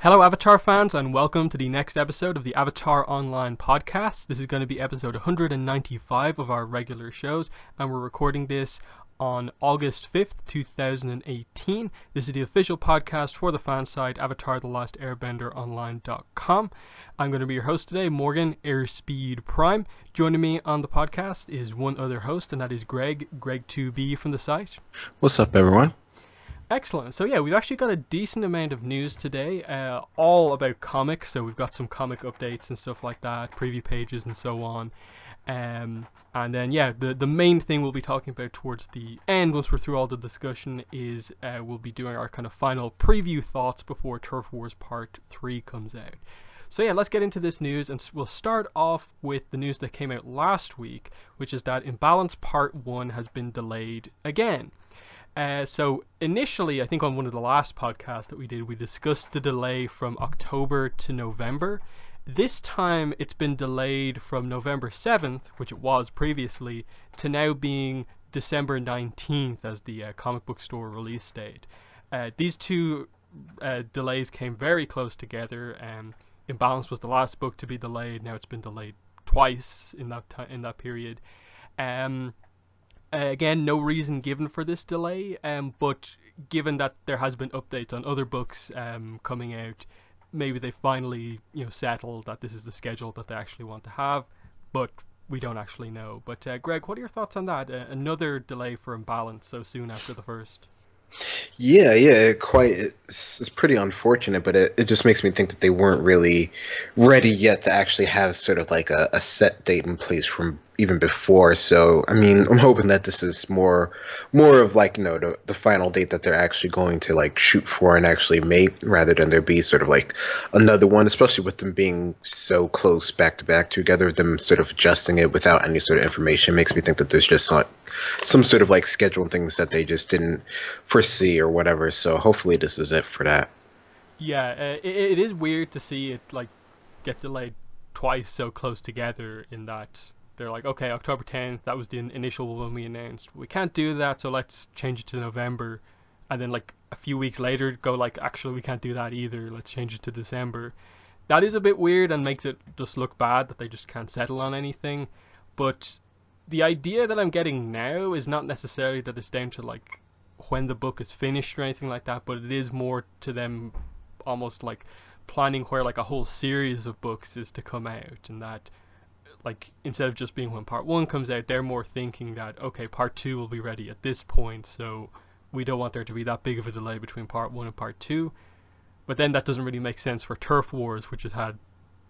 Hello, Avatar fans, and welcome to the next episode of the Avatar Online podcast. This is going to be episode 195 of our regular shows, and we're recording this on August 5th, 2018. This is the official podcast for the fan site, AvatarTheLastAirbenderOnline.com. I'm going to be your host today, Morgan Airspeed Prime. Joining me on the podcast is one other host, and that is Greg2B from the site. What's up, everyone? Excellent. So yeah, we've actually got a decent amount of news today, all about comics. So we've got some comic updates and stuff like that, preview pages and so on. And then yeah, the main thing we'll be talking about towards the end, once we're through all the discussion, is we'll be doing our kind of final preview thoughts before Turf Wars Part 3 comes out. So yeah, let's get into this news, and we'll start off with the news that came out last week, which is that Imbalance Part 1 has been delayed again. So initially, I think on one of the last podcasts that we did, we discussed the delay from October to November. This time it's been delayed from November 7th, which it was previously, to now being December 19th as the comic book store release date. These two delays came very close together. Imbalance was the last book to be delayed. Now it's been delayed twice in that period. Again, no reason given for this delay, but given that there has been updates on other books coming out, maybe they finally settled that this is the schedule that they actually want to have, but we don't actually know. But Greg, what are your thoughts on that? Another delay for Imbalance so soon after the first? Yeah, it's pretty unfortunate, but it just makes me think that they weren't really ready yet to actually have sort of like a set date in place from even before. So, I mean, I'm hoping that this is more of like, the final date that they're actually going to like shoot for and actually make, rather than there be sort of like another one, especially with them being so close back to back together, them sort of adjusting it without any sort of information makes me think that there's just some sort of like scheduling things that they just didn't foresee or whatever. So hopefully this is it for that. Yeah, it is weird to see it like get delayed twice so close together, in that they're like, okay, October 10th, that was the initial one we announced. We can't do that, so let's change it to November. And then like a few weeks later go like, actually we can't do that either, let's change it to December. That is a bit weird and makes it just look bad that they just can't settle on anything. But the idea that I'm getting now is not necessarily that it's down to like when the book is finished or anything like that, but it is more to them almost like planning where like a whole series of books is to come out, and that like instead of just being when part 1 comes out, they're more thinking that okay, part 2 will be ready at this point, so we don't want there to be that big of a delay between part 1 and part 2. But then that doesn't really make sense for Turf Wars, which has had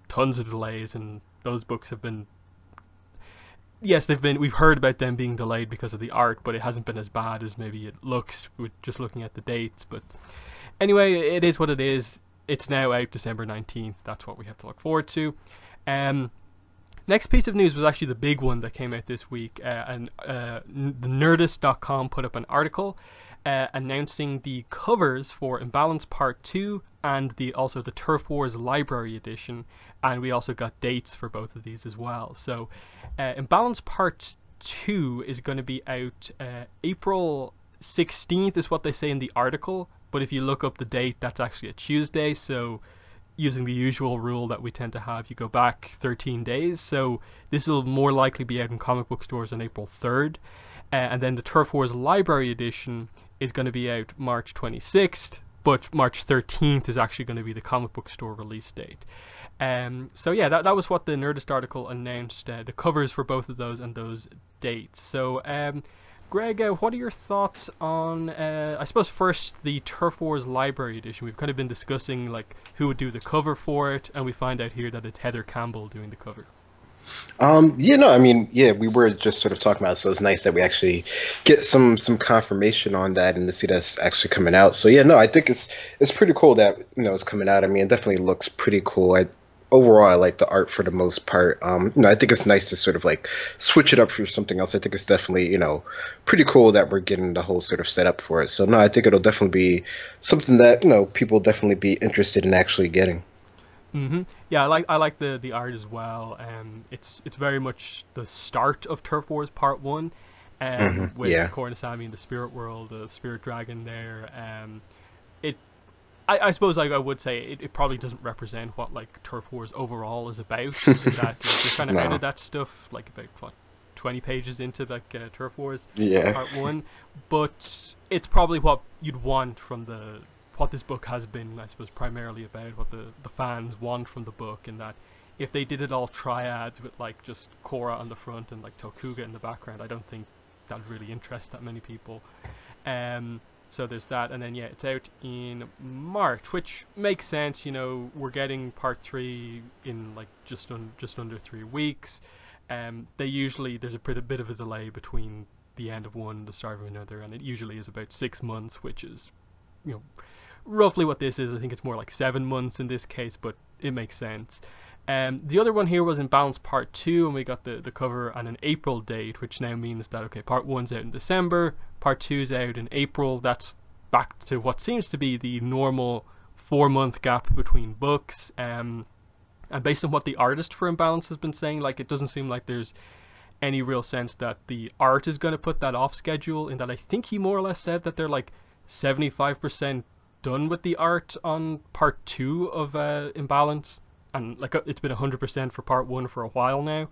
tons of delays, and those books have been, yes, we've heard about them being delayed because of the art, but it hasn't been as bad as maybe it looks with just looking at the dates. But anyway, it is what it is. It's now out December 19th. That's what we have to look forward to. Next piece of news was actually the big one that came out this week, and the Nerdist.com put up an article announcing the covers for Imbalance Part 2 and also the Turf Wars Library Edition, and we also got dates for both of these as well. So Imbalance Part 2 is going to be out April 16th is what they say in the article, but if you look up the date, that's actually a Tuesday, so using the usual rule that we tend to have, you go back 13 days. So this will more likely be out in comic book stores on April 3rd. And then the Turf Wars Library Edition is going to be out March 26th, but March 13th is actually going to be the comic book store release date. So yeah, that was what the Nerdist article announced, the covers for both of those and those dates. So Greg, what are your thoughts on, I suppose first, the Turf Wars Library Edition? We've kind of been discussing like who would do the cover for it, and we find out here that it's Heather Campbell doing the cover. We were just sort of talking about it, so it's nice that we actually get some confirmation on that and to see that's actually coming out. So I think it's pretty cool that it's coming out. I mean, it definitely looks pretty cool. Overall, I like the art for the most part. I think it's nice to sort of like switch it up for something else. I think it's definitely, pretty cool that we're getting the whole sort of setup for it. So no, I think it'll definitely be something that, people definitely be interested in actually getting. Mm-hmm. Yeah, I like the art as well. It's very much the start of Turf Wars Part 1, with Korra and the Spirit World, the Spirit Dragon there. I suppose I would say it probably doesn't represent what like Turf Wars overall is about. In that like, they kind of No. added that stuff like about what 20 pages into like Turf Wars Yeah. Part One, but it's probably what you'd want from the what this book has been, I suppose, primarily about what the fans want from the book. In that, if they did it all triads with like just Korra on the front and like Tokuga in the background, I don't think that would really interest that many people. Um, so there's that, and then yeah, it's out in March, which makes sense. You know, we're getting part three in like just under 3 weeks. They usually there's a bit of a delay between the end of one and the start of another, and it usually is about 6 months, which is you know roughly what this is. I think it's more like 7 months in this case, but it makes sense. The other one here was in Balance Part 2, and we got the cover and an April date, which now means that, okay, Part 1's out in December, Part 2's out in April. That's back to what seems to be the normal 4 month gap between books. And based on what the artist for Imbalance has been saying, like, it doesn't seem like there's any real sense that the art is going to put that off schedule, in that I think he more or less said that they're like 75% done with the art on Part 2 of Imbalance, and like it's been 100% for Part 1 for a while now.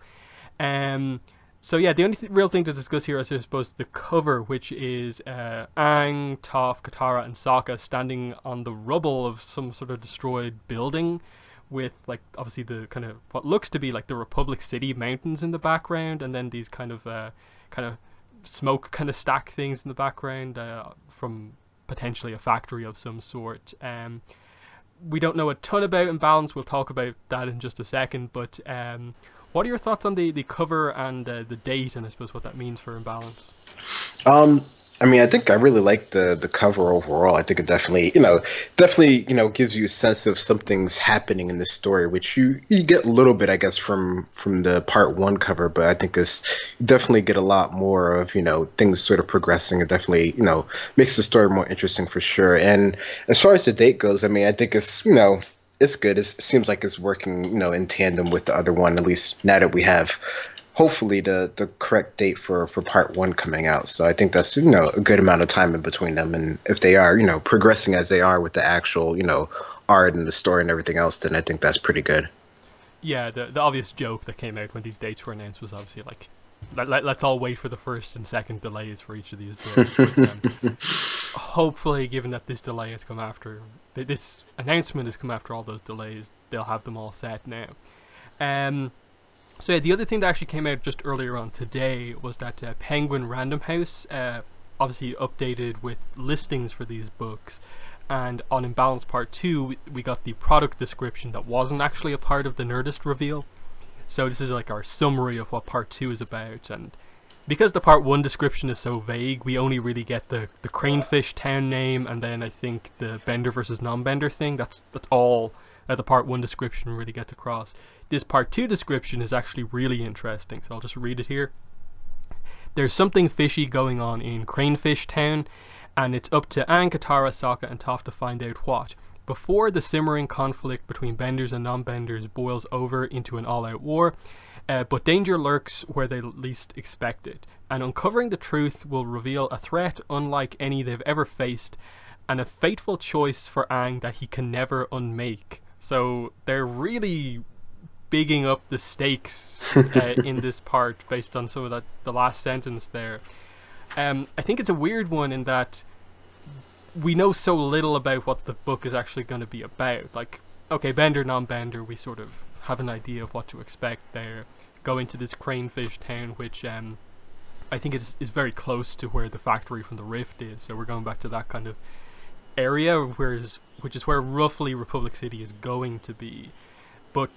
Um, so yeah, the only real thing to discuss here is, I suppose, the cover, which is Aang, Toph, Katara, and Sokka standing on the rubble of some sort of destroyed building, with like obviously the kind of what looks to be like the Republic City mountains in the background, and then these kind of smoke kind of stack things in the background from potentially a factory of some sort. We don't know a ton about Imbalance. We'll talk about that in just a second. But what are your thoughts on the cover and the date, and I suppose what that means for Imbalance? Um, I mean, I think I really like the cover overall. I think it definitely gives you a sense of something's happening in the story, which you get a little bit, I guess, from the Part 1 cover, but I think you definitely get a lot more of things sort of progressing. It definitely makes the story more interesting for sure. And as far as the date goes, I mean, I think it's good. It seems like it's working in tandem with the other one, at least now that we have hopefully the correct date for Part 1 coming out. So I think that's a good amount of time in between them, and if they are progressing as they are with the actual art and the story and everything else, then I think that's pretty good. Yeah, the obvious joke that came out when these dates were announced was obviously like, let's all wait for the first and second delays for each of these books. But hopefully, given that this delay has come after, this announcement has come after all those delays, they'll have them all set now. Um, So yeah, the other thing that actually came out just earlier on today was that Penguin Random House obviously updated with listings for these books, and on Imbalance Part 2 we got the product description that wasn't actually a part of the Nerdist reveal. So this is like our summary of what Part 2 is about, and because the Part 1 description is so vague, we only really get the Cranefish town name, and then I think the Bender versus non-Bender thing. That's all the Part 1 description really gets across. This Part 2 description is actually really interesting, so I'll just read it here. There's something fishy going on in Cranefish Town, and it's up to Aang, Katara, Sokka, and Toph to find out what. Before the simmering conflict between benders and non-benders boils over into an all-out war, but danger lurks where they least expect it, and uncovering the truth will reveal a threat unlike any they've ever faced, and a fateful choice for Aang that he can never unmake. So they're really bigging up the stakes in this part based on some of the last sentence there. I think it's a weird one in that we know so little about what the book is actually going to be about. Like, okay, Bender, non-Bender, we sort of have an idea of what to expect there. Go into this Cranefish Town, which I think is very close to where the factory from the Rift is. So we're going back to that kind of area, which is where roughly Republic City is going to be. But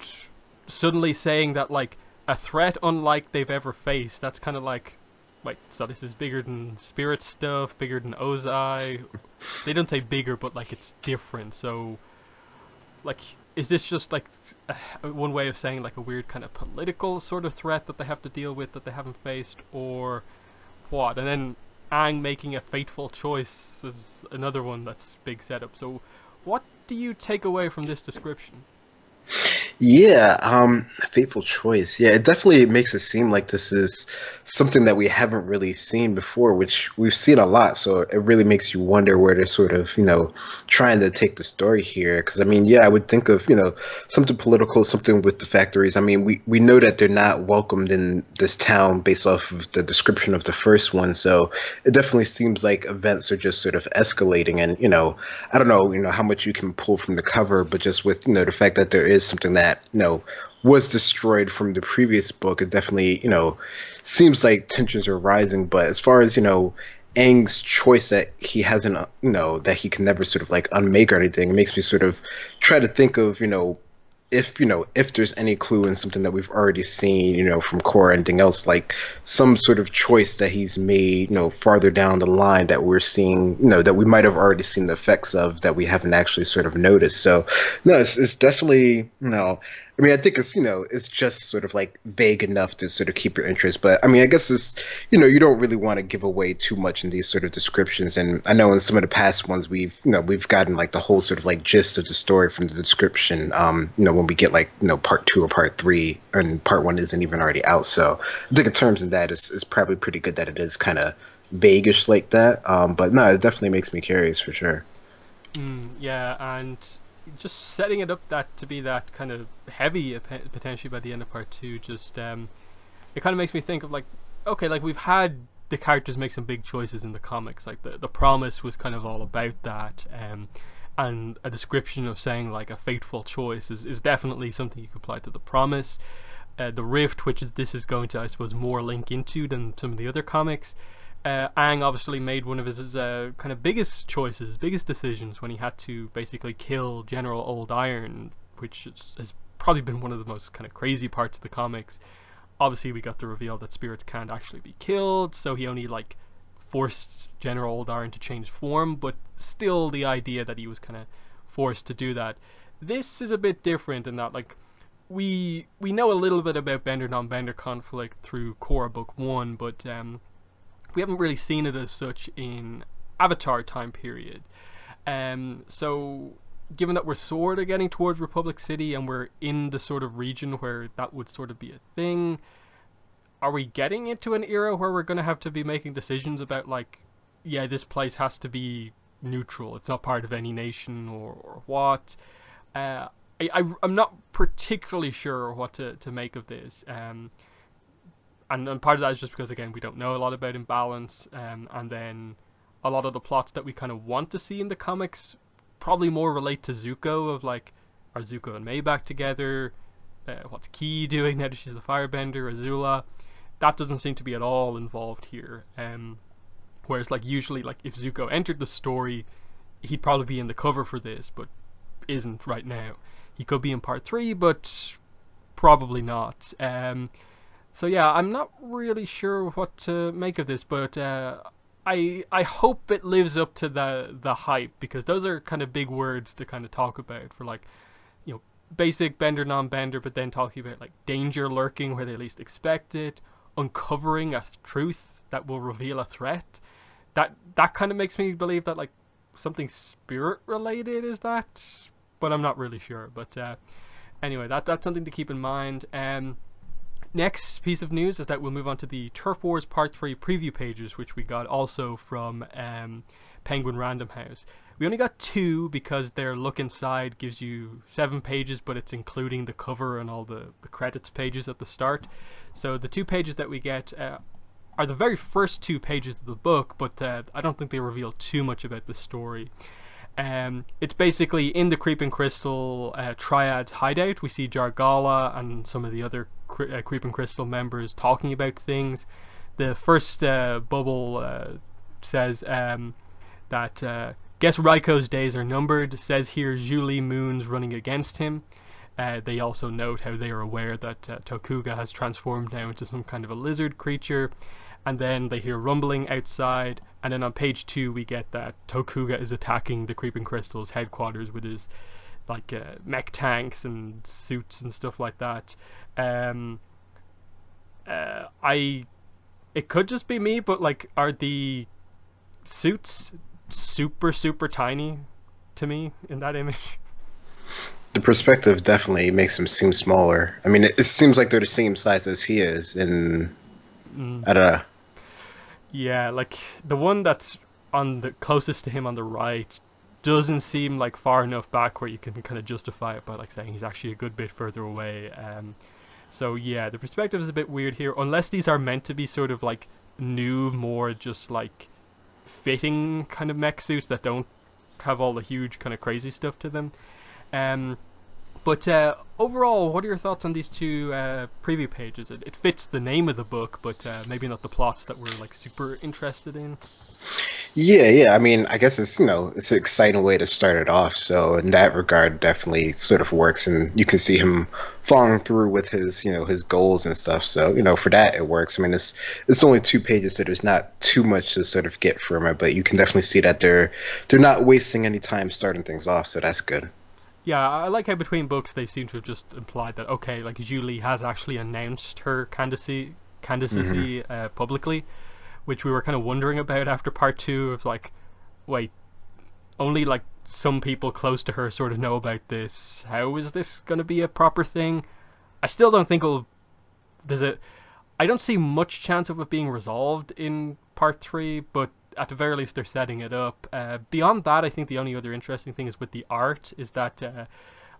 suddenly saying that like a threat unlike they've ever faced, that's kind of like, wait, so this is bigger than Spirit stuff, bigger than Ozai. They don't say bigger, but like it's different. So like, is this just like one way of saying like a weird kind of political sort of threat that they have to deal with that they haven't faced, or what? And then Aang making a fateful choice is another one that's big setup. So what do you take away from this description? Yeah, fateful choice. Yeah, it definitely makes it seem like this is something that we haven't really seen before, which we've seen a lot. So it really makes you wonder where they're sort of, trying to take the story here. Because I mean, yeah, I would think of, something political, something with the factories. I mean, we know that they're not welcomed in this town based off of the description of the first one. So it definitely seems like events are just sort of escalating, and I don't know, how much you can pull from the cover, but just with, the fact that there is something that, was destroyed from the previous book, it definitely, seems like tensions are rising. But as far as, Aang's choice that he hasn't, that he can never sort of like unmake or anything, it makes me sort of try to think of, if there's any clue in something that we've already seen, from Korra, anything else, like some sort of choice that he's made, farther down the line that we're seeing, that we might have already seen the effects of that we haven't actually sort of noticed. So no, it's definitely I mean, I think it's just sort of like vague enough to sort of keep your interest. But I mean, I guess it's, you don't really want to give away too much in these sort of descriptions. And I know in some of the past ones, we've gotten like the whole sort of like gist of the story from the description. When we get like, part two or part three, and part one isn't even already out. So I think in terms of that, it's probably pretty good that it is kind of vaguish like that. But no, it definitely makes me curious for sure. Yeah, and just setting it up that to be that kind of heavy potentially by the end of part two, just it kind of makes me think of like, okay, like we've had the characters make some big choices in the comics, like the promise was kind of all about that, and a description of saying like a fateful choice is definitely something you can apply to the promise. The rift, which is this is going to, I suppose, more link into than some of the other comics. Aang obviously made one of his kind of biggest choices, biggest decisions when he had to basically kill General Old Iron, which has probably been one of the most kind of crazy parts of the comics. Obviously, we got the reveal that spirits can't actually be killed, so he only like forced General Old Iron to change form, but still the idea that he was kind of forced to do that. This is a bit different in that like we know a little bit about Bender non-Bender conflict through Korra Book One, but we haven't really seen it as such in Avatar time period. So given that we're sort of getting towards Republic City and we're in the sort of region where that would sort of be a thing, are we getting into an era where we're going to have to be making decisions about like, yeah, this place has to be neutral, it's not part of any nation, or what? Uh, I'm not particularly sure what to make of this. And part of that is just because again we don't know a lot about imbalance, and then a lot of the plots that we kind of want to see in the comics probably more relate to Zuko, of like, are Zuko and May back together, what's Ki doing now that she's the firebender, Azula. That doesn't seem to be at all involved here, whereas like usually like if Zuko entered the story he'd probably be in the cover for this, but isn't right now. He could be in part 3 but probably not. So yeah, I'm not really sure what to make of this, but I hope it lives up to the hype, because those are kind of big words to kind of talk about for like, basic bender non-bender, but then talking about like danger lurking where they least expect it, uncovering a truth that will reveal a threat. That kind of makes me believe that like something spirit related is that, but I'm not really sure. But anyway, that's something to keep in mind. Next piece of news is that we'll move on to the Turf Wars Part 3 preview pages, which we got also from Penguin Random House. We only got 2 because their look inside gives you 7 pages, but it's including the cover and all the credits pages at the start. So the 2 pages that we get are the very first 2 pages of the book, but I don't think they reveal too much about the story. It's basically in the Creeping Crystal Triad's hideout. We see Jargala and some of the other Creeping Crystal members talking about things. The first bubble says that guess Raiko's days are numbered. Says here Julie Moon's running against him. They also note how they are aware that Tokuga has transformed now into some kind of a lizard creature. And then they hear rumbling outside, and then on page 2 we get that Tokuga is attacking the Creeping Crystal's headquarters with his like mech tanks and suits and stuff like that. I It could just be me, but like, are the suits super tiny to me in that image? The perspective definitely makes him seem smaller. I mean, it seems like they're the same size as he is, and Mm. I don't know. Yeah, like the one that's on the closest to him on the right doesn't seem like far enough back where you can kind of justify it by like saying he's actually a good bit further away. So yeah, the perspective is a bit weird here, unless these are meant to be sort of like new, more just like fitting kind of mech suits that don't have all the huge kind of crazy stuff to them. Um, but overall, what are your thoughts on these two preview pages? It fits the name of the book, but maybe not the plots that we're like super interested in. Yeah, yeah. I mean, I guess it's it's an exciting way to start it off. So in that regard, definitely sort of works, and you can see him following through with his his goals and stuff. So for that it works. I mean, it's only 2 pages, so there's not too much to sort of get from it, but you can definitely see that they're not wasting any time starting things off. So that's good. Yeah, I like how between books they seem to have just implied that okay, like Julie has actually announced her Hmm. candidacy publicly, which we were kind of wondering about after part two. Of like, wait, only like some people close to her sort of know about this. How is this going to be a proper thing? I still don't think it'll. There's a. I don't see much chance of it being resolved in part three, but at the very least they're setting it up. Beyond that, I think the only other interesting thing is with the art is that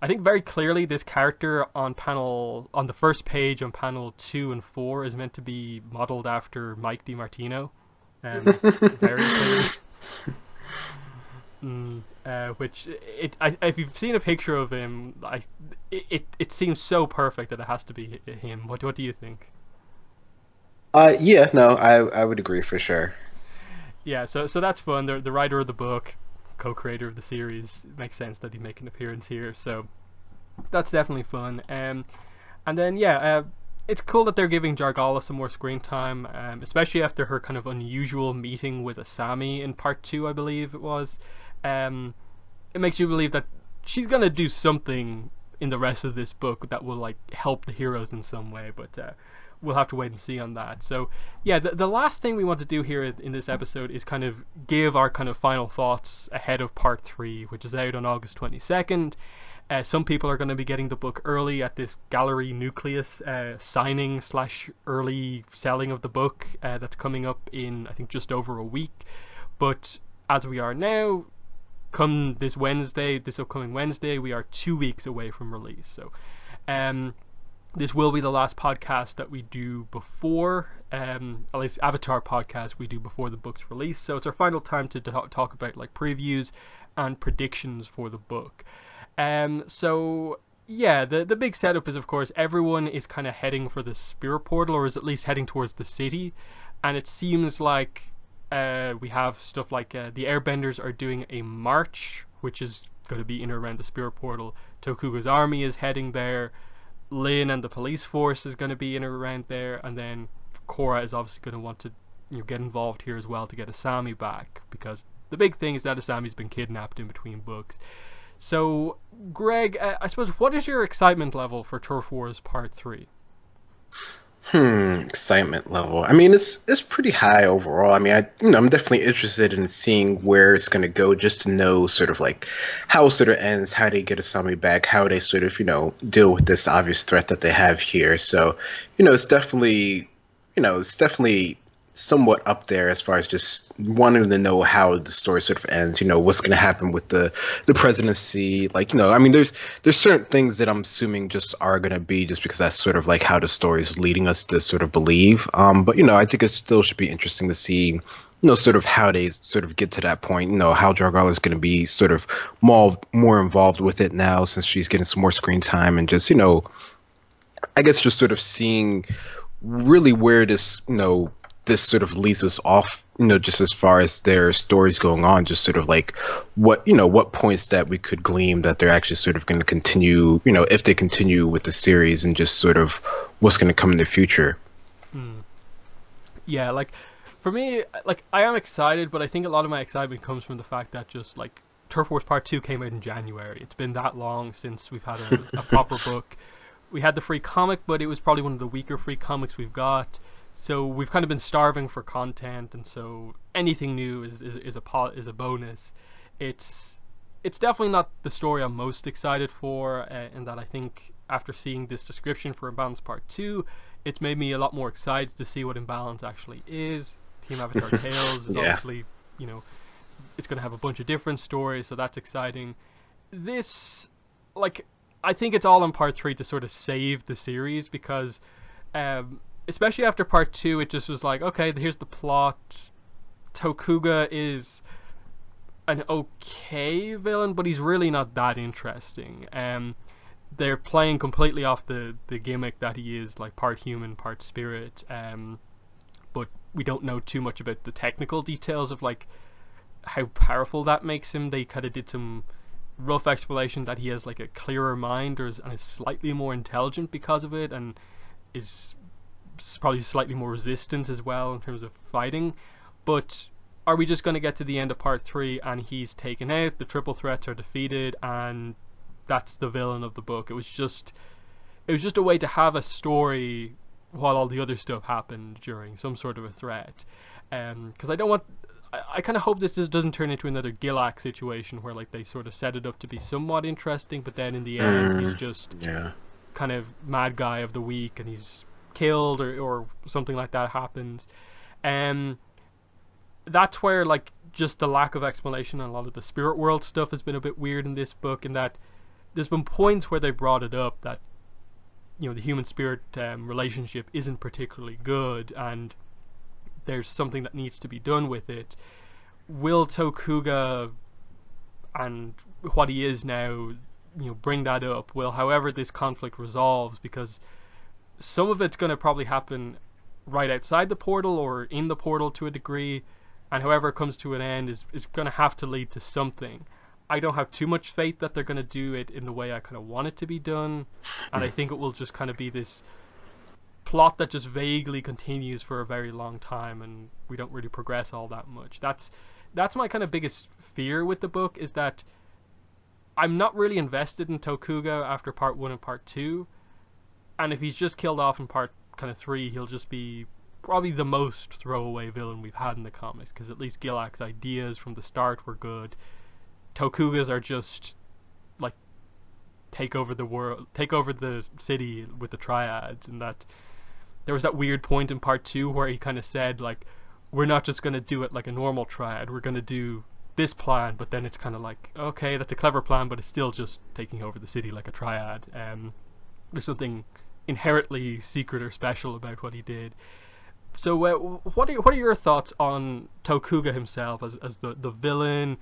I think very clearly this character on the first page on panel 2 and 4 is meant to be modeled after Mike DiMartino. Very clearly. Which if you've seen a picture of him, it seems so perfect that it has to be him. What do you think? Yeah, no, I would agree for sure. Yeah, so that's fun. The writer of the book, co-creator of the series, it makes sense that he'd make an appearance here. So that's definitely fun. And then yeah, it's cool that they're giving Jargala some more screen time, especially after her kind of unusual meeting with Asami in part two, I believe it was. Um, it makes you believe that she's gonna do something in the rest of this book that will like help the heroes in some way, but we'll have to wait and see on that. So yeah, the last thing we want to do here in this episode is kind of give our kind of final thoughts ahead of part three, which is out on August 22nd. Some people are going to be getting the book early at this Gallery Nucleus signing slash early selling of the book that's coming up in I think just over a week. But as we are now, come this upcoming Wednesday, we are 2 weeks away from release. So, um, this will be the last podcast that we do before, at least Avatar podcast we do before the book's release. So it's our final time to talk about like previews and predictions for the book. So yeah, the big setup is of course everyone is kind of heading for the spirit portal, or is at least heading towards the city, and it seems like we have stuff like the Airbenders are doing a march, which is going to be in or around the spirit portal. Tokuga's army is heading there. Lin and the police force is going to be in or around there, and then Korra is obviously going to want to get involved here as well to get Asami back, because the big thing is that Asami's been kidnapped in between books. So, Greg, I suppose what is your excitement level for Turf Wars Part Three? Excitement level. I mean, it's pretty high overall. I mean, I'm definitely interested in seeing where it's going to go, just to know sort of like how it sort of ends, how they get Asami back, how they sort of deal with this obvious threat that they have here. So, it's definitely somewhat up there as far as just wanting to know how the story sort of ends. What's going to happen with the presidency. Like, I mean, there's certain things that I'm assuming just are going to be just because that's sort of like how the story is leading us to sort of believe. But I think it still should be interesting to see. Sort of how they sort of get to that point. How Jargala is going to be sort of more involved with it now since she's getting some more screen time, and just I guess just sort of seeing really where this sort of leads us off, just as far as their stories going on, just sort of like what points that we could glean that they're actually sort of going to continue, if they continue with the series, and just sort of what's going to come in the future. Hmm. Yeah, like for me, like I am excited, but I think a lot of my excitement comes from the fact that just like Turf Wars Part Two came out in January. It's been that long since we've had a proper book. We had the free comic, but it was probably one of the weaker free comics we've got. So we've kind of been starving for content, and so anything new is a bonus. It's it's definitely not the story I'm most excited for, and that I think after seeing this description for Imbalance Part 2, it's made me a lot more excited to see what Imbalance actually is. Team Avatar Tales is Yeah. obviously, you know, it's going to have a bunch of different stories, so that's exciting. This, like, I think it's all in Part 3 to sort of save the series because, especially after Part 2, it just was like, okay, here's the plot. Tokuga is an okay villain, but he's really not that interesting. They're playing completely off the gimmick that he is like part human, part spirit. But we don't know too much about the technical details of like how powerful that makes him. They kind of did some rough explanation that he has like a clearer mind and is slightly more intelligent because of it, and is probably slightly more resistant as well in terms of fighting. But are we just going to get to the end of part 3 and he's taken out, the triple threats are defeated, and that's the villain of the book? It was just a way to have a story while all the other stuff happened during some sort of a threat. Because I don't want. I kind of hope this doesn't turn into another Gilak situation where like they sort of set it up to be somewhat interesting, but then in the end he's just Yeah. kind of mad guy of the week and he's killed, or something like that happens. Um, that's where like just the lack of explanation on a lot of the spirit world stuff has been a bit weird in this book, in that there's been points where they brought it up that the human spirit relationship isn't particularly good and there's something that needs to be done with it. Will Tokuga and what he is now, bring that up? Will, however this conflict resolves, because some of it's going to probably happen right outside the portal or in the portal to a degree, and however it comes to an end is going to have to lead to something. I don't have too much faith that they're going to do it in the way I kind of want it to be done, and I think it will just kind of be this plot that just vaguely continues for a very long time, and we don't really progress all that much. That's my kind of biggest fear with the book, is that I'm not really invested in Tokuga after part 1 and part 2, and if he's just killed off in part kind of 3, he'll just be probably the most throwaway villain we've had in the comics, because at least Gilak's ideas from the start were good. Tokuga's are just like take over the world, take over the city with the triads, and that there was that weird point in part 2 where he kind of said like, we're not just going to do it like a normal triad, we're going to do this plan, but then it's kind of like, okay, that's a clever plan, but it's still just taking over the city like a triad. There's something inherently secret or special about what he did. So what are your thoughts on Tokuga himself as the villain?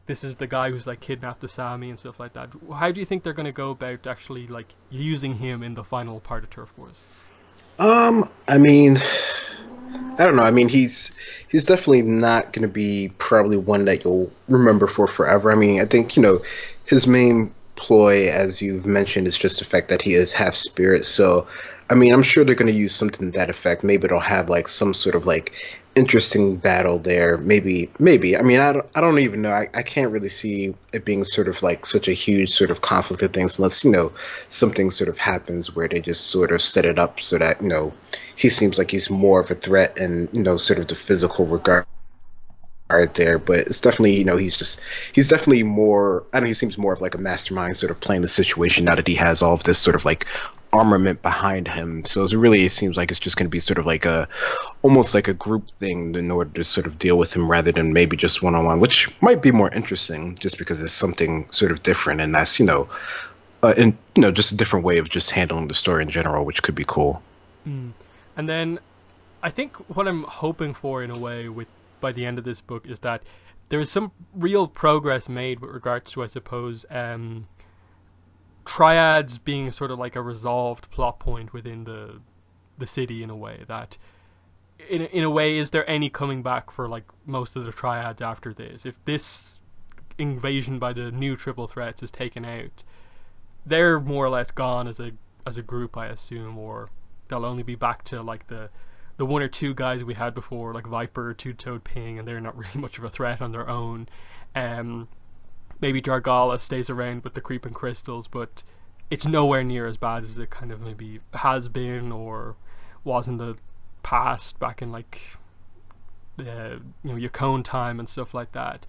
This is the guy who's like kidnapped Asami and stuff like that. How do you think they're going to go about actually like using him in the final part of Turf Wars? I mean, I don't know. I mean, he's definitely not going to be probably one that you'll remember for forever. I mean, I think his main ploy, as you've mentioned, is just the fact that he is half spirit. So, I mean, I'm sure they're going to use something to that effect. Maybe it'll have like some sort of like interesting battle there. Maybe. I mean, I don't even know. I can't really see it being sort of like such a huge sort of conflict of things unless something sort of happens where they just sort of set it up so that he seems like he's more of a threat in sort of the physical regard there, but it's definitely he's definitely more. I don't know, he seems more of like a mastermind sort of playing the situation now that he has all of this sort of like armament behind him. So it seems like it's just going to be sort of like almost like a group thing in order to sort of deal with him rather than maybe just one-on-one, which might be more interesting just because it's something sort of different, and that's and just a different way of just handling the story in general, which could be cool. Mm. And then I think what I'm hoping for in a way with by the end of this book is that there is some real progress made with regards to, I suppose, triads being sort of like a resolved plot point within the city, in a way that in a way, is there any coming back for like most of the triads after this? If this invasion by the new triple threats is taken out, they're more or less gone as a group, I assume, or they'll only be back to like the one or two guys we had before, like Viper, Two-Toed Ping, and they're not really much of a threat on their own. Maybe Jargala stays around with the creeping crystals, but it's nowhere near as bad as it kind of maybe has been or was in the past, back in like Yukon time and stuff like that.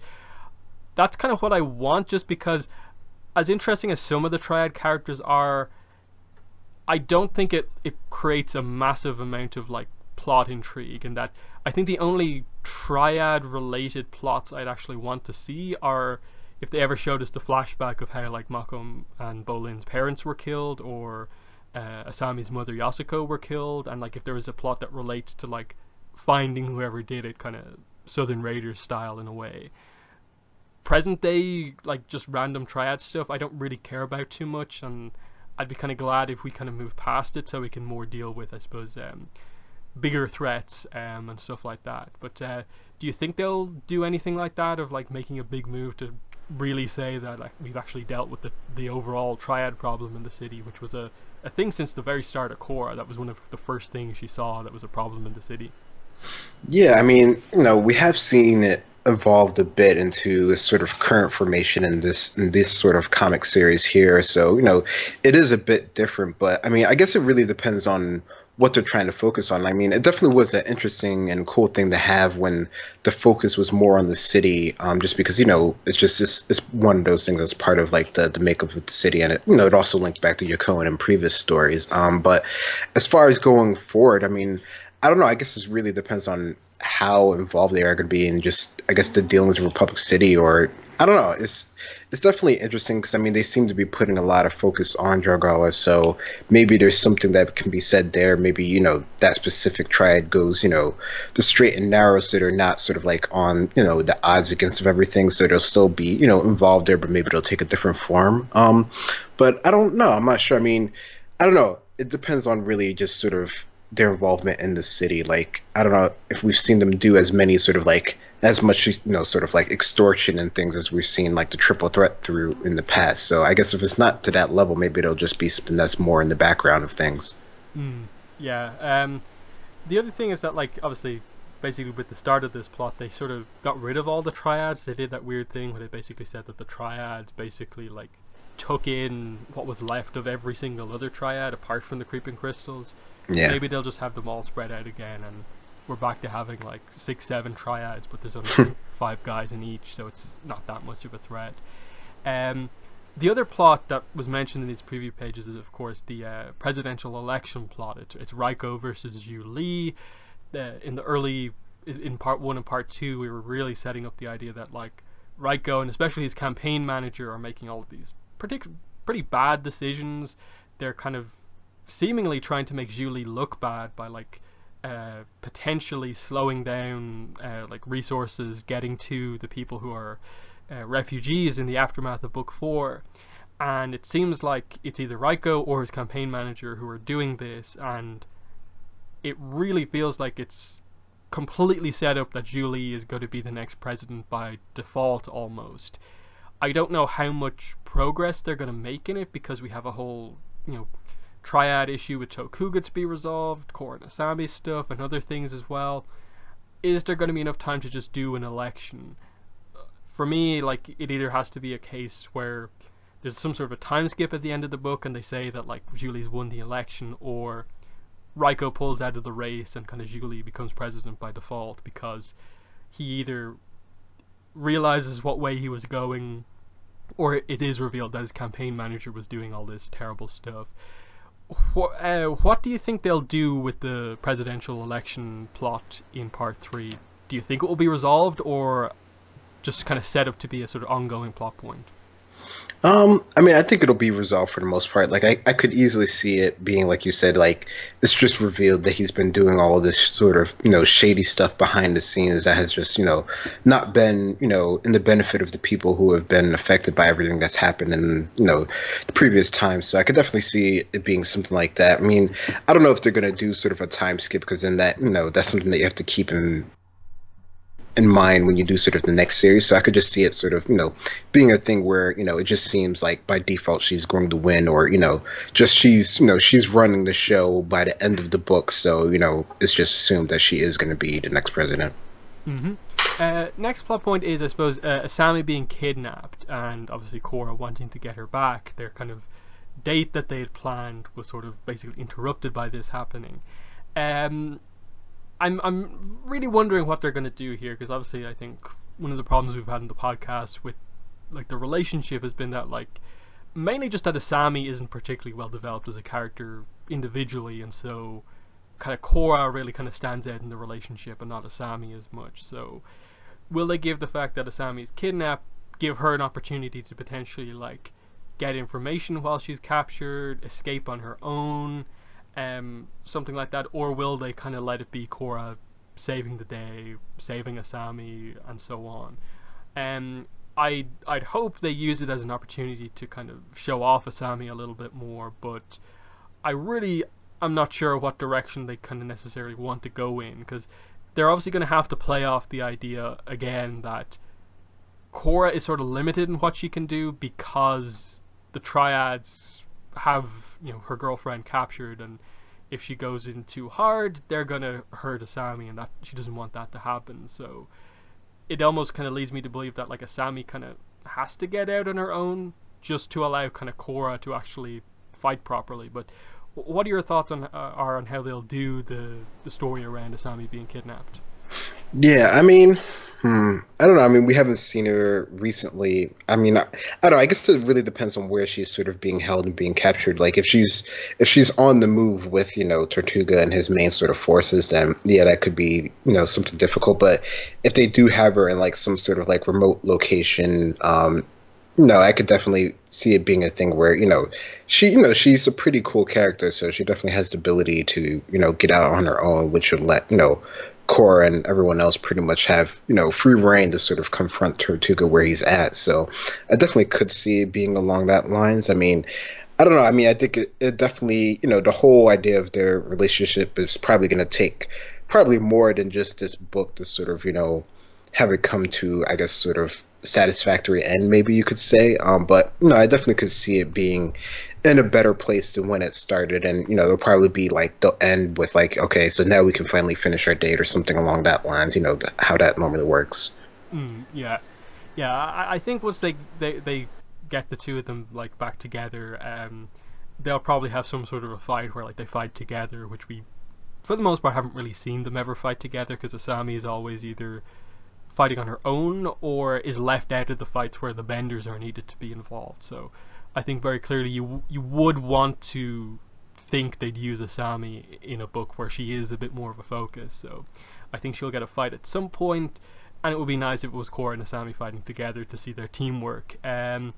that's kind of what I want, just because as interesting as some of the triad characters are, I don't think it creates a massive amount of like plot intrigue, and that I think the only triad related plots I'd actually want to see are if they ever showed us the flashback of how like Mako and Bolin's parents were killed, or Asami's mother Yasuko were killed, and like if there was a plot that relates to like finding whoever did it, kind of Southern Raiders style in a way. Present day, like just random triad stuff, I don't really care about too much, and I'd be kind of glad if we kind of move past it so we can more deal with, I suppose, bigger threats and stuff like that. But do you think they'll do anything like that, of like making a big move to really say that like we've actually dealt with the overall triad problem in the city, which was a thing since the very start of Korra? That was one of the first things she saw that was a problem in the city. Yeah, I mean, we have seen it evolved a bit into a sort of current formation in this sort of comic series here. So, it is a bit different, but I mean, I guess it really depends on what they're trying to focus on. I mean, it definitely was an interesting and cool thing to have when the focus was more on the city, just because it's one of those things that's part of like the makeup of the city, and it also linked back to Yoko and previous stories. But as far as going forward, I mean, I don't know. I guess it really depends on how involved they are going to be in just, I guess, the dealings of Republic City, or I don't know. It's definitely interesting because I mean they seem to be putting a lot of focus on Jargala, so maybe there's something that can be said there. Maybe that specific triad goes the straight and narrow, so they're not sort of like on the odds against of everything, so they'll still be involved there, but maybe they'll take a different form. But I don't know. I'm not sure. I mean, I don't know. It depends on really just sort of their involvement in the city. Like, I don't know if we've seen them do as many sort of like as much sort of like extortion and things as we've seen like the triple threat through in the past. So I guess if it's not to that level, maybe it'll just be something that's more in the background of things. Mm, yeah. The other thing is that like obviously basically with the start of this plot they sort of got rid of all the triads. They did that weird thing where they basically said that the triads basically like took in what was left of every single other triad apart from the creeping crystals. Yeah. Maybe they'll just have them all spread out again, and we're back to having like 6, 7 triads, but there's only 5 guys in each, so it's not that much of a threat. Um, the other plot that was mentioned in these preview pages is, of course, the presidential election plot. It's Raiko versus Zhu Li. In the early, in part 1 and part 2, we were really setting up the idea that like Raiko and especially his campaign manager are making all of these pretty bad decisions. They're kind of seemingly trying to make Julie look bad by like potentially slowing down like resources getting to the people who are refugees in the aftermath of Book 4. And it seems like it's either Raiko or his campaign manager who are doing this, and it really feels like it's completely set up that Julie is going to be the next president by default almost. I don't know how much progress they're going to make in it, because we have a whole triad issue with Tokuga to be resolved, Korra and Asami stuff, and other things as well. Is there going to be enough time to just do an election? For me, like, it either has to be a case where there's some sort of a time skip at the end of the book and they say that like Julie's won the election, or Raiko pulls out of the race and kind of Julie becomes president by default because he either realizes what way he was going, or it is revealed that his campaign manager was doing all this terrible stuff. What do you think they'll do with the presidential election plot in part 3? Do you think it will be resolved, or just kind of set up to be a sort of ongoing plot point? I mean, I think it'll be resolved for the most part. Like, I could easily see it being, like you said, like, it's just revealed that he's been doing all of this sort of, shady stuff behind the scenes that has just, not been, in the benefit of the people who have been affected by everything that's happened in, the previous times. So I could definitely see it being something like that. I mean, I don't know if they're going to do sort of a time skip, because then that, that's something that you have to keep in mind when you do sort of the next series. So I could just see it sort of, being a thing where, it just seems like by default she's going to win, or, just she's running the show by the end of the book. So, it's just assumed that she is going to be the next president. Mm-hmm. Next plot point is, I suppose, Asami being kidnapped, and obviously Korra wanting to get her back. Their kind of date that they had planned was sort of basically interrupted by this happening. I'm really wondering what they're going to do here, because obviously I think one of the problems we've had in the podcast with like the relationship has been that like mainly just that Asami isn't particularly well developed as a character individually, and so kind of Korra really kind of stands out in the relationship and not Asami as much. So will they give the fact that Asami is kidnapped give her an opportunity to potentially like get information while she's captured, escape on her own, something like that, or will they kind of let it be Korra saving the day, saving Asami, and so on? I'd hope they use it as an opportunity to kind of show off Asami a little bit more, but I'm not sure what direction they kind of necessarily want to go in, because they're obviously going to have to play off the idea again that Korra is sort of limited in what she can do because the triads have her girlfriend captured, and if she goes in too hard, they're gonna hurt Asami, and that she doesn't want that to happen. So it almost kind of leads me to believe that like Asami kind of has to get out on her own just to allow kind of Korra to actually fight properly. But what are your thoughts on how they'll do the story around Asami being kidnapped? Yeah, I mean, I don't know. I mean, we haven't seen her recently. I mean, I don't know. I guess it really depends on where she's sort of being held and being captured. Like if she's on the move with Tortuga and his main sort of forces, then yeah, that could be something difficult. But if they do have her in like some sort of like remote location, no, I could definitely see it being a thing where she's a pretty cool character, so she definitely has the ability to get out on her own, which would let Korra and everyone else pretty much have free reign to sort of confront Tortuga where he's at. So I definitely could see it being along that lines. I mean, I don't know. I mean, I think it definitely the whole idea of their relationship is probably going to take probably more than just this book to sort of have it come to, I guess, sort of satisfactory end, maybe you could say. But no, I definitely could see it being in a better place than when it started, and they'll probably be like they'll end with like, okay, so now we can finally finish our date or something along that lines. How that normally works. Yeah, yeah. I think once they get the two of them like back together, they'll probably have some sort of a fight where like they fight together, which we, for the most part, haven't really seen them ever fight together because Asami is always either fighting on her own or is left out of the fights where the benders are needed to be involved. So I think very clearly you would want to think they'd use Asami in a book where she is a bit more of a focus. So I think she'll get a fight at some point, and it would be nice if it was Korra and Asami fighting together to see their teamwork. In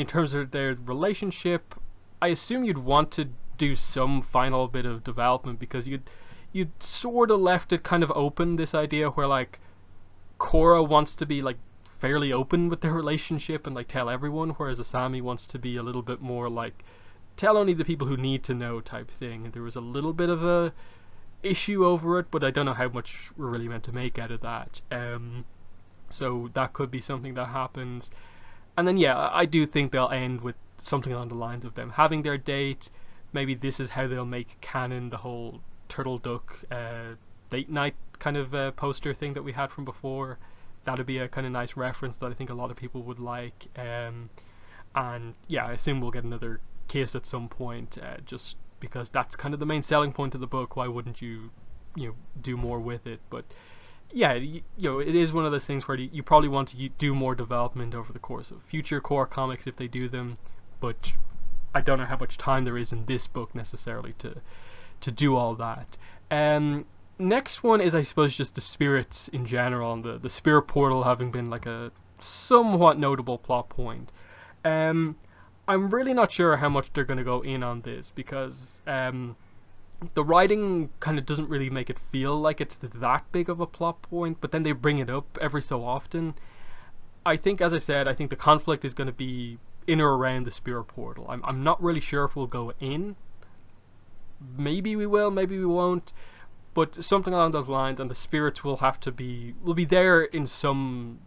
terms of their relationship, I assume you'd want to do some final bit of development because you'd sort of left it kind of open, this idea where like Korra wants to be like fairly open with their relationship and like tell everyone, whereas Asami wants to be a little bit more like tell only the people who need to know type thing. And there was a little bit of a issue over it, but I don't know how much we're really meant to make out of that. So that could be something that happens. And then yeah, I do think they'll end with something along the lines of them having their date. Maybe this is how they'll make canon the whole turtle duck date night kind of poster thing that we had from before. That'd be a kind of nice reference that I think a lot of people would like. And yeah, I assume we'll get another kiss at some point, just because that's kind of the main selling point of the book. Why wouldn't you do more with it? But yeah, it is one of those things where you probably want to do more development over the course of future core comics if they do them, but I don't know how much time there is in this book necessarily to do all that. Next one is, I suppose, just the spirits in general, and the spirit portal having been like a somewhat notable plot point. I'm really not sure how much they're going to go in on this because the writing kind of doesn't really make it feel like it's that big of a plot point, but then they bring it up every so often. I think, as I said, I think the conflict is going to be in or around the spirit portal. I'm not really sure if we'll go in. Maybe we will, maybe we won't. But something along those lines, and the spirits will be there in some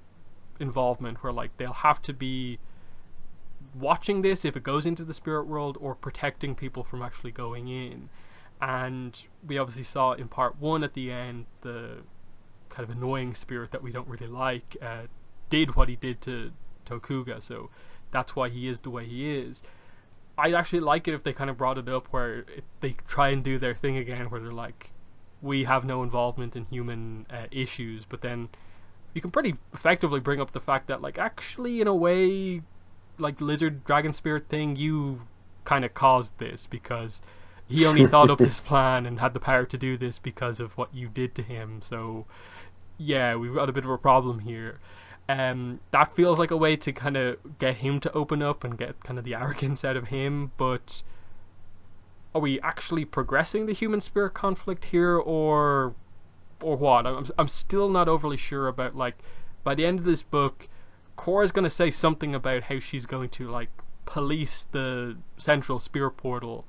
involvement where like they'll have to be watching this if it goes into the spirit world, or protecting people from actually going in. And we obviously saw in part one at the end, the kind of annoying spirit that we don't really like did what he did to Tokuga, so that's why he is the way he is. I'd actually like it if they kind of brought it up where they try and do their thing again, where they're like, we have no involvement in human issues, but then you can pretty effectively bring up the fact that like actually in a way like lizard dragon spirit thing, you kind of caused this because he only thought up this plan and had the power to do this because of what you did to him. So yeah, we've got a bit of a problem here. That feels like a way to kind of get him to open up and get kind of the arrogance out of him. But are we actually progressing the human spirit conflict here, or what? I'm still not overly sure about like by the end of this book, Korra's gonna say something about how she's going to like police the central spirit portal,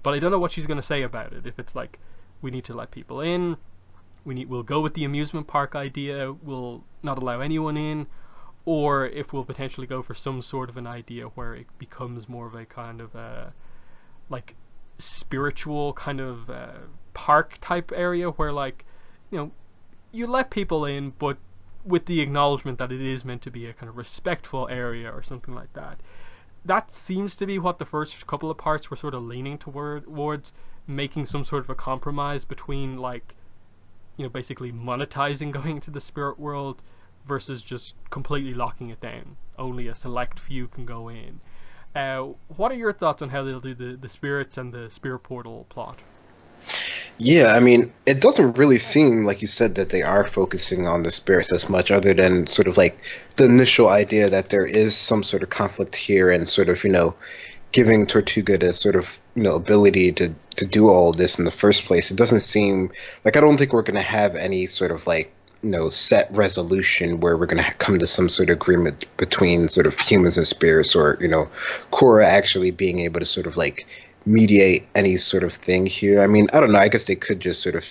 but I don't know what she's gonna say about it. If it's like we need to let people in, we'll go with the amusement park idea, we'll not allow anyone in, or if we'll potentially go for some sort of an idea where it becomes more of a kind of like spiritual kind of park type area where like you know you let people in, but with the acknowledgement that it is meant to be a kind of respectful area or something like that. That seems to be what the first couple of parts were sort of leaning towards, making some sort of a compromise between like basically monetizing going into the spirit world versus just completely locking it down. Only a select few can go in. What are your thoughts on how they'll do the spirits and the spirit portal plot? Yeah, I mean, it doesn't really seem like you said that they are focusing on the spirits as much, other than sort of like the initial idea that there is some sort of conflict here, and sort of giving Tortuga the sort of ability to do all this in the first place. It doesn't seem like, I don't think we're going to have any sort of like set resolution where we're going to come to some sort of agreement between sort of humans and spirits, or Korra actually being able to sort of like mediate any sort of thing here. I mean, I don't know. I guess they could just sort of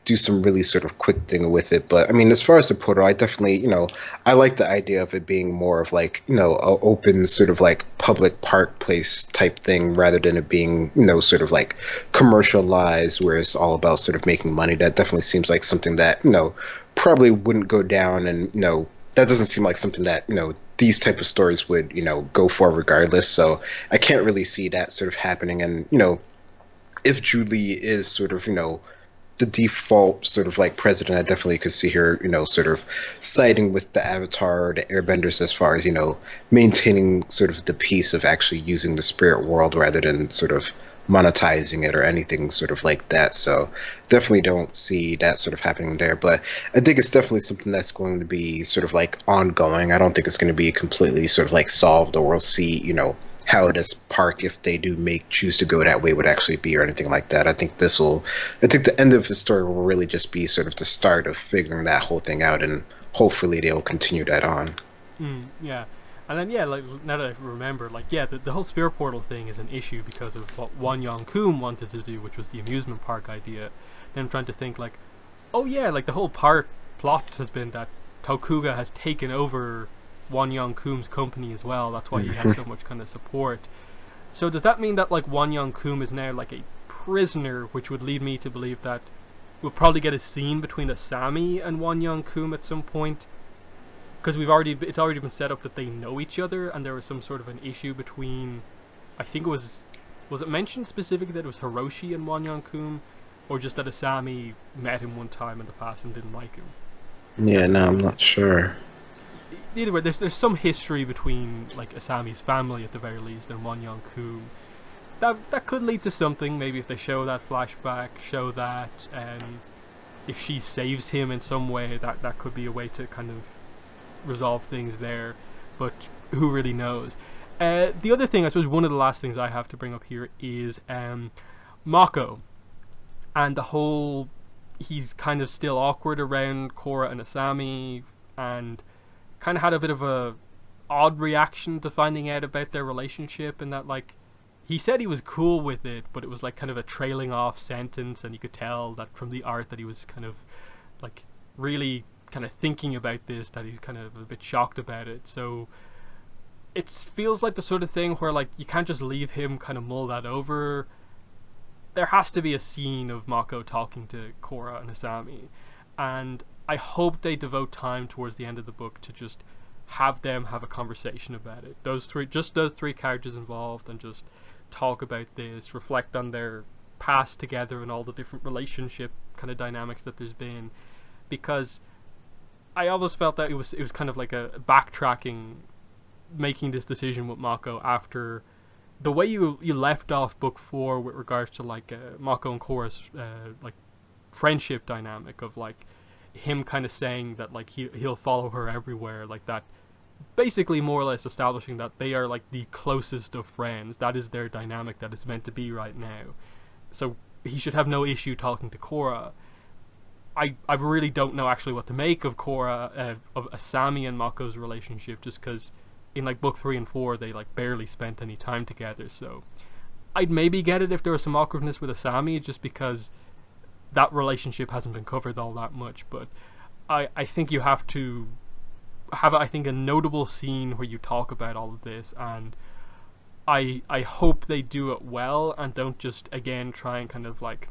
do some really sort of quick thing with it. But I mean, as far as the portal, I definitely, I like the idea of it being more of like, a open sort of like public park place type thing, rather than it being, sort of like commercialized where it's all about sort of making money. That definitely seems like something that, probably wouldn't go down, and, that doesn't seem like something that, these type of stories would, go for regardless. So I can't really see that sort of happening. And, if Julie is sort of, the default sort of like president, I definitely could see her, sort of siding with the Avatar or the Airbenders as far as, maintaining sort of the peace of actually using the spirit world rather than sort of monetizing it or anything sort of like that. So definitely don't see that sort of happening there. But I think it's definitely something that's going to be sort of like ongoing. I don't think it's going to be completely sort of like solved, or we'll see, how this park, if they do choose to go that way, would actually be, or anything like that. I think the end of the story will really just be sort of the start of figuring that whole thing out, and hopefully they'll continue that on. Yeah. And then yeah, like now that I remember, like yeah, the whole spirit portal thing is an issue because of what Wan Yong Koom wanted to do, which was the amusement park idea. Then I'm trying to think like, oh yeah, like the whole park plot has been that Tokuga has taken over Wan Yong Koom's company as well. That's why he has so much kind of support. So does that mean that like Wan Yong Koom is now like a prisoner, which would lead me to believe that we'll probably get a scene between Asami and Wan Yong Koom at some point? Because it's already been set up that they know each other, and there was some sort of an issue between, I think was it mentioned specifically that it was Hiroshi and Wan Yong Koom, or just that Asami met him one time in the past and didn't like him? Yeah, no, I'm not sure. Either way, there's some history between like Asami's family at the very least and Wan Yong Koom. That could lead to something. Maybe if they show that flashback, show that, if she saves him in some way, that could be a way to kind of resolve things there, but who really knows. The other thing, I suppose one of the last things I have to bring up here is Mako, and the whole, he's kind of still awkward around Korra and Asami, and kind of had a bit of a odd reaction to finding out about their relationship, and that like he said he was cool with it, but it was like kind of a trailing off sentence, and you could tell that from the art that he was kind of like really kind of thinking about this, that he's kind of a bit shocked about it. So it feels like the sort of thing where like you can't just leave him kind of mull that over. There has to be a scene of Mako talking to Korra and Asami, and I hope they devote time towards the end of the book to just have them have a conversation about it. Those three characters involved, and just talk about this, reflect on their past together and all the different relationship kind of dynamics that there's been, because I always felt that it was kind of like a backtracking, making this decision with Mako after the way you left off book four with regards to like Mako and Korra's like friendship dynamic of like him kind of saying that like he'll follow her everywhere, like that, basically more or less establishing that they are like the closest of friends. That is their dynamic that is meant to be right now. So he should have no issue talking to Korra. I really don't know actually what to make of Korra, of Asami and Mako's relationship, just because in like book three and four they like barely spent any time together. So I'd maybe get it if there was some awkwardness with Asami, just because that relationship hasn't been covered all that much. But I think you have to have, I think, a notable scene where you talk about all of this, and I hope they do it well and don't just again try and kind of like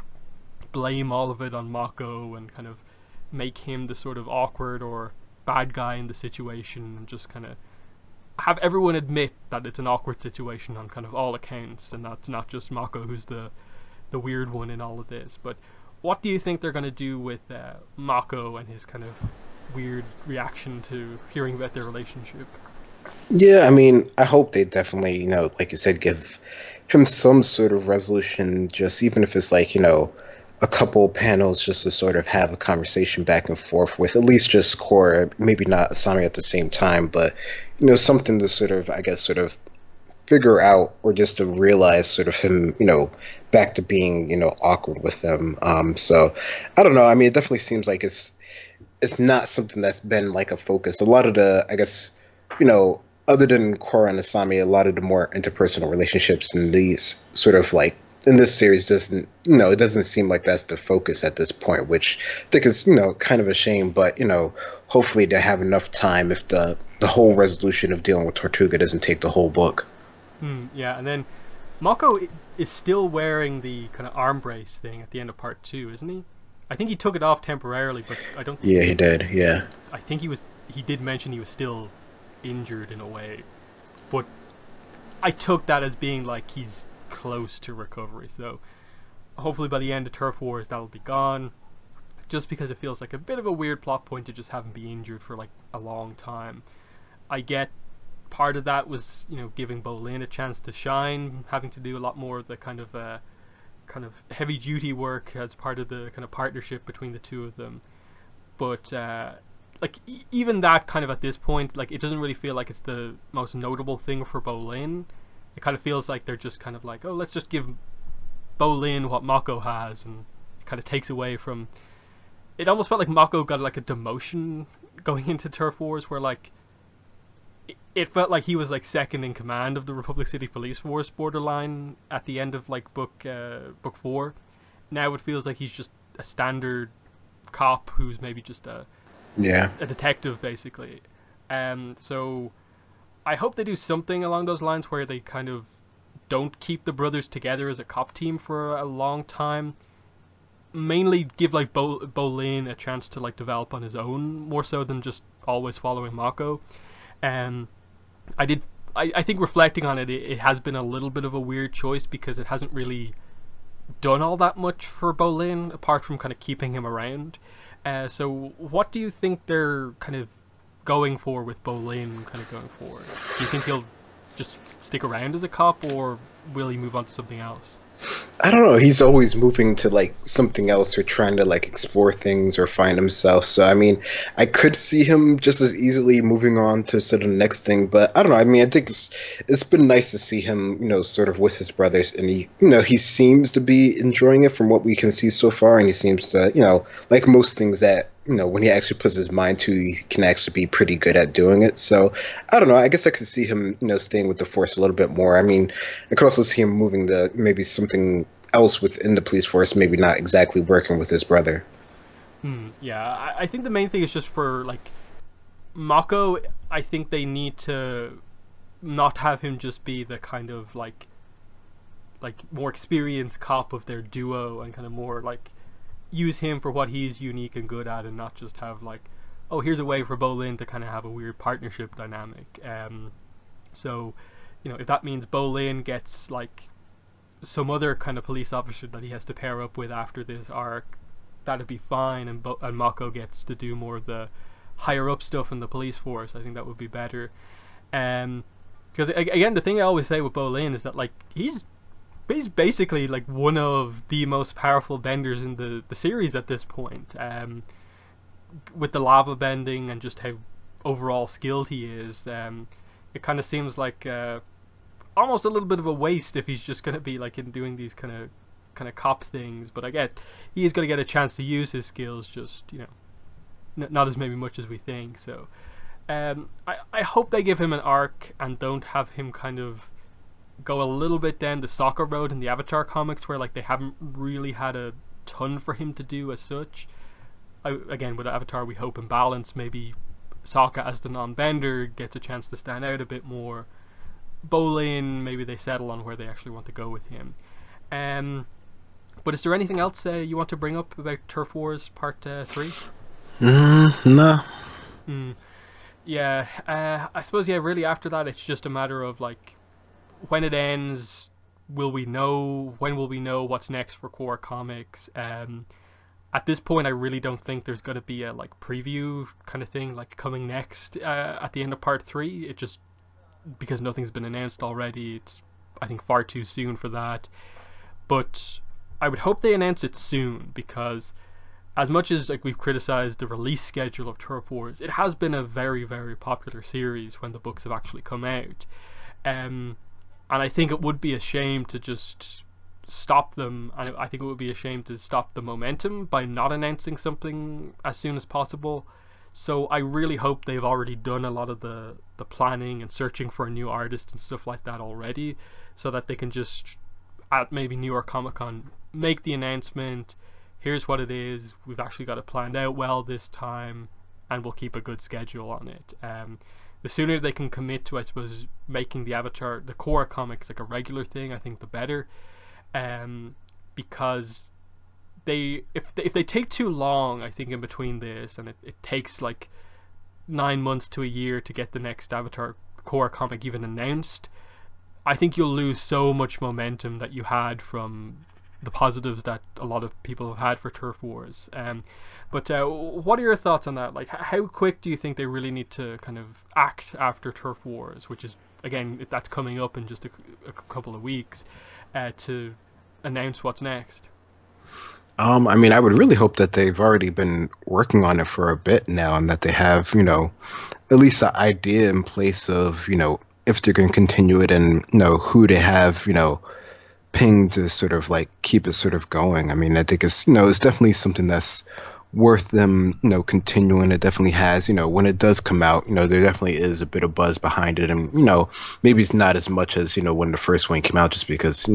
blame all of it on Mako and kind of make him the sort of awkward or bad guy in the situation, and just kind of have everyone admit that it's an awkward situation on kind of all accounts, and that's not just Mako who's the weird one in all of this. But what do you think they're going to do with Mako and his kind of weird reaction to hearing about their relationship? Yeah, I mean, I hope they definitely, like you said, give him some sort of resolution, just even if it's like, a couple panels just to sort of have a conversation back and forth with at least just Korra, maybe not Asami at the same time, but, something to sort of, I guess, sort of figure out, or just to realize sort of him, back to being, awkward with them. So I don't know. I mean, it definitely seems like it's not something that's been like a focus. A lot of the, I guess, other than Korra and Asami, a lot of the more interpersonal relationships in these sort of like in this series doesn't, it doesn't seem like that's the focus at this point, which I think is, kind of a shame. But hopefully they have enough time if the whole resolution of dealing with Tortuga doesn't take the whole book. Yeah, and then Mako is still wearing the kind of arm brace thing at the end of part two, isn't he? I think he took it off temporarily, but I don't think Yeah, he did. Yeah. I think he did mention he was still injured in a way, but I took that as being like he's close to recovery. So hopefully by the end of Turf Wars that'll be gone. Just because it feels like a bit of a weird plot point to just have him be injured for like a long time. I get part of that was giving Bolin a chance to shine, having to do a lot more of the kind of heavy duty work as part of the kind of partnership between the two of them. But like even that kind of at this point, like it doesn't really feel like it's the most notable thing for Bolin. It kind of feels like they're just kind of like, oh, let's just give Bolin what Mako has, and it kind of takes away from. It almost felt like Mako got like a demotion going into Turf Wars, where like it felt like he was like second in command of the Republic City Police Force borderline at the end of like book four. Now it feels like he's just a standard cop who's maybe just Yeah. a detective basically. So I hope they do something along those lines where they kind of don't keep the brothers together as a cop team for a long time. Mainly give like Bolin a chance to like develop on his own more so than just always following Mako. Um, I think reflecting on it, it has been a little bit of a weird choice because it hasn't really done all that much for Bolin apart from kind of keeping him around. So what do you think they're kind of going for with Bolin kind of going forward? Do you think he'll just stick around as a cop, or will he move on to something else? I don't know. He's always moving to like something else, or trying to like explore things or find himself. So I mean, I could see him just as easily moving on to sort of the next thing. But I don't know. I mean, I think it's been nice to see him, sort of with his brothers, and he seems to be enjoying it from what we can see so far, and he seems to, like most things that. When he actually puts his mind to, he can actually be pretty good at doing it. So, I don't know. I guess I could see him, staying with the Force a little bit more. I mean, I could also see him moving to maybe something else within the police force, maybe not exactly working with his brother. Yeah, I think the main thing is just for, like, Mako, I think they need to not have him just be the kind of, like more experienced cop of their duo, and kind of more, like, use him for what he's unique and good at, and not just have like, oh, here's a way for Bolin to kind of have a weird partnership dynamic. So, if that means Bolin gets like some other kind of police officer that he has to pair up with after this arc, that'd be fine, and Mako gets to do more of the higher up stuff in the police force. I think that would be better. Because again, the thing I always say with Bolin is that like he's basically like one of the most powerful benders in the series at this point. With the lava bending and just how overall skilled he is, it kind of seems like almost a little bit of a waste if he's just going to be like in doing these kind of cop things. But I get he's going to get a chance to use his skills, just not as maybe much as we think. So I hope they give him an arc and don't have him kind of go a little bit down the Sokka road in the Avatar comics, where like they haven't really had a ton for him to do as such. Again, with Avatar, we hope in balance. Maybe Sokka as the non-bender gets a chance to stand out a bit more. Bolin, maybe they settle on where they actually want to go with him. But is there anything else you want to bring up about Turf Wars Part 3? No. Yeah, I suppose, yeah, really after that it's just a matter of like when it ends, will we know? When will we know what's next for Korra Comics? At this point, I really don't think there's going to be a like preview kind of thing like coming next at the end of Part 3. It just, because nothing's been announced already, it's I think far too soon for that. But I would hope they announce it soon, because as much as like we've criticized the release schedule of Turf Wars, it has been a very, very popular series when the books have actually come out. And I think it would be a shame to just stop them, and I think it would be a shame to stop the momentum by not announcing something as soon as possible. So I really hope they've already done a lot of the planning and searching for a new artist and stuff like that already, so that they can just at maybe New York Comic Con make the announcement. Here's what it is. We've actually got it planned out well this time, and we'll keep a good schedule on it. The sooner they can commit to, I suppose, making the Korra comics like a regular thing, I think the better. Because if they take too long, I think in between this, and it takes like 9 months to a year to get the next Avatar Korra comic even announced, I think you'll lose so much momentum that you had from the positives that a lot of people have had for Turf Wars. But what are your thoughts on that? Like, how quick do you think they really need to kind of act after Turf Wars, which is, again, that's coming up in just a couple of weeks, to announce what's next? I mean, I would really hope that they've already been working on it for a bit now, and that they have, at least an idea in place of, if they're going to continue it, and, who they have, pinged to sort of like keep it sort of going. I mean, I think it's definitely something that's worth them continuing. It definitely has, when it does come out, there definitely is a bit of buzz behind it, and maybe it's not as much as when the first one came out, just because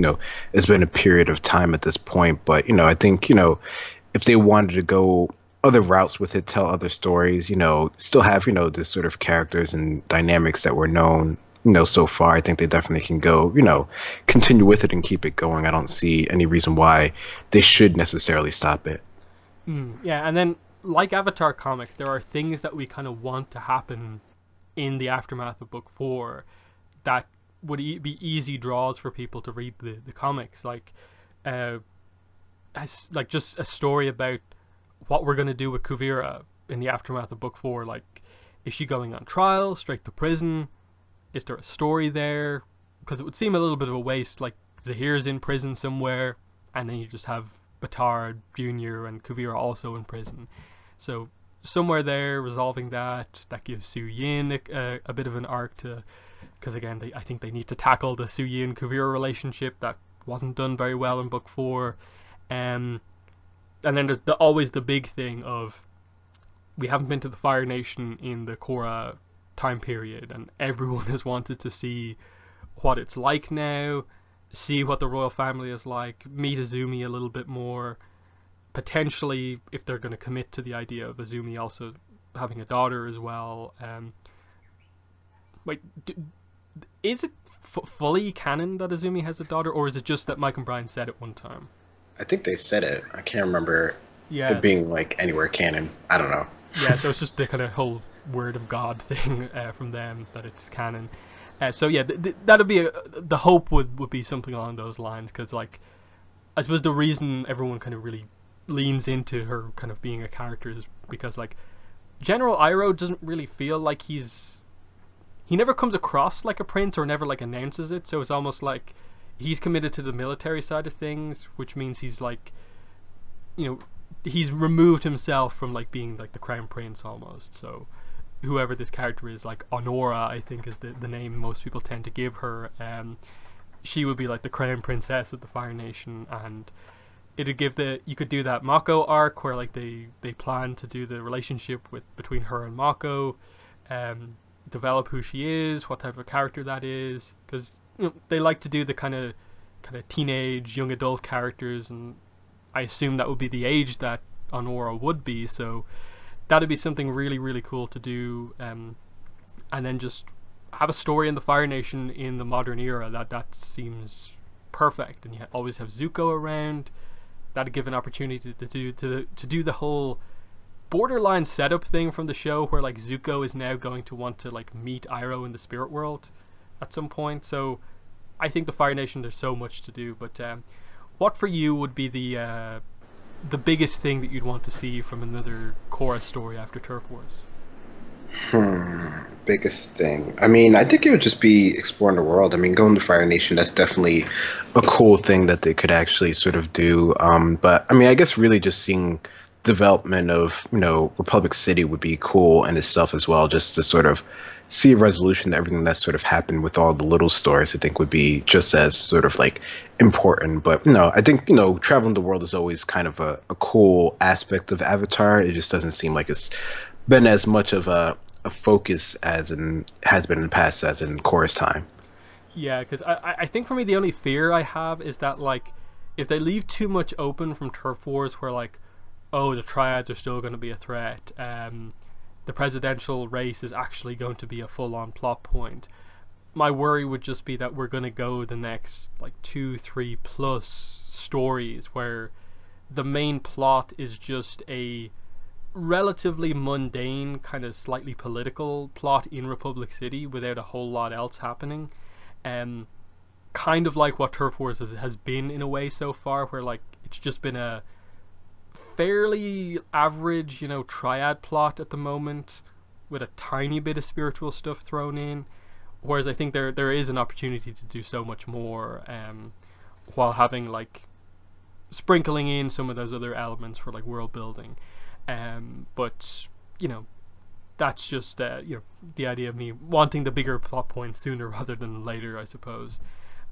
it's been a period of time at this point. But I think if they wanted to go other routes with it, tell other stories, still have this sort of characters and dynamics that were known so far, I think they definitely can go, continue with it and keep it going. I don't see any reason why they should necessarily stop it. Yeah, and then like Avatar comics, there are things that we kind of want to happen in the aftermath of Book 4 that would be easy draws for people to read the comics, like just a story about what we're going to do with Kuvira in the aftermath of Book 4. Like, is she going on trial, straight to prison? Is there a story there? Because it would seem a little bit of a waste, like Zahir's in prison somewhere, and then you just have Batard Jr. and Kuvira also in prison. So somewhere there, resolving that gives Su Yin a bit of an arc to, because again, I think they need to tackle the Su Yin Kuvira relationship that wasn't done very well in Book 4. And then there's always the big thing of, we haven't been to the Fire Nation in the Korra time period, and everyone has wanted to see what it's like now, see what the royal family is like, meet Azumi a little bit more, potentially if they're going to commit to the idea of Azumi also having a daughter as well. Wait, is it fully canon that Azumi has a daughter, or is it just that Mike and Brian said it one time? I think they said it. I can't remember it being like anywhere canon. I don't know. Yeah, so it's just the kind of whole word of God thing from them, that it's canon. So yeah, that'll be the hope would be something along those lines, because like, I suppose the reason everyone kind of really leans into her kind of being a character is because like General Iroh doesn't really feel like he never comes across like a prince or never like announces it, so it's almost like he's committed to the military side of things, which means he's like, you know, he's removed himself from like being like the crown prince almost. So whoever this character is, like Honora, I think is the name most people tend to give her. She would be like the crown princess of the Fire Nation, and it'd give the you could do that Mako arc where like they plan to do the relationship with between her and Mako, develop who she is, what type of character that is, because they like to do the kind of teenage young adult characters, and I assume that would be the age that Honora would be. So that'd be something really really cool to do, and then just have a story in the Fire Nation in the modern era. That seems perfect, and you always have Zuko around. That'd give an opportunity to do the whole borderline setup thing from the show, where like Zuko is now going to want to like meet Iroh in the spirit world at some point. So I think the Fire Nation, there's so much to do. But what for you would be the biggest thing that you'd want to see from another Korra story after Turf Wars? Biggest thing. I mean, I think it would just be exploring the world. I mean, going to Fire Nation, that's definitely a cool thing that they could actually sort of do. But I mean, I guess really just seeing development of, Republic City would be cool in itself as well, just to sort of see a resolution to everything that's sort of happened with all the little stories. I think would be just as sort of like important. But I think traveling the world is always kind of a cool aspect of Avatar. It just doesn't seem like it's been as much of a focus as in has been in the past, as in Korra's time. Yeah, because I think for me the only fear I have is that like if they leave too much open from Turf Wars, where like, oh, the triads are still going to be a threat, the presidential race is actually going to be a full-on plot point. My worry would just be that we're going to go the next like 2, 3 plus stories where the main plot is just a relatively mundane, kind of slightly political plot in Republic City without a whole lot else happening. Um, Kind of like what Turf Wars has been in a way so far, where like it's just been a fairly average, triad plot at the moment, with a tiny bit of spiritual stuff thrown in. Whereas I think there is an opportunity to do so much more, while having like sprinkling in some of those other elements for like world building. But that's just the idea of me wanting the bigger plot points sooner rather than later, I suppose.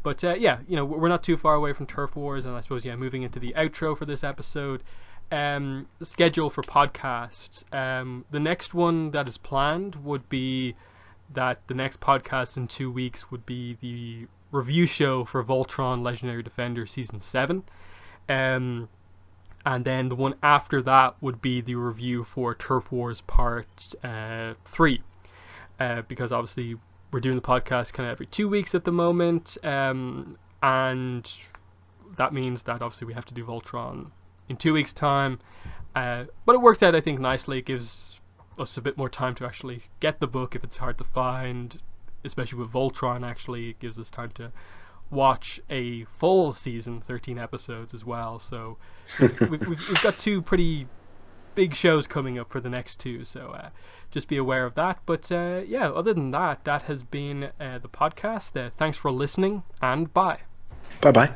But yeah, we're not too far away from Turf Wars, and I suppose moving into the outro for this episode. Schedule for podcasts. The next one that is planned would be that the next podcast in 2 weeks would be the review show for Voltron Legendary Defender Season 7. And then the one after that would be the review for Turf Wars Part 3. Because obviously we're doing the podcast kind of every 2 weeks at the moment, and that means that obviously we have to do Voltron in 2 weeks' time. But it works out, I think, nicely. It gives us a bit more time to actually get the book if it's hard to find, especially with Voltron. Actually, it gives us time to watch a full season, 13 episodes as well. So we've got two pretty big shows coming up for the next two, so just be aware of that. But yeah, other than that, that has been the podcast. Thanks for listening, and bye. Bye bye.